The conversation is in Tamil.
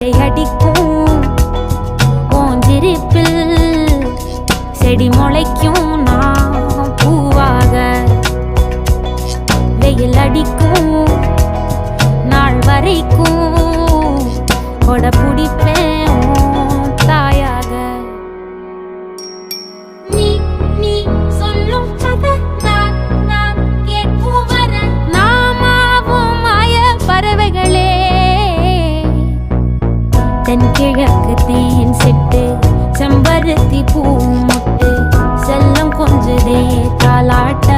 அடிக்கும் ஓஞ்சிருப்பில் செடி முளைக்கும் நான் பூவாக வெயில் அடிக்கும் நாள் வரைக்கும் கொடை பிடிப்பேன் தாயாக. நீ நீ சொல்லும் கதை நான் நான் கேட்கும் வர நாமாவும் மாய பறவைகளே. தென் கிழக்கு தேன் சிட்டு செம்பருத்தி பூ முட்டு செல்லம் கொஞ்சதே தாலாட்ட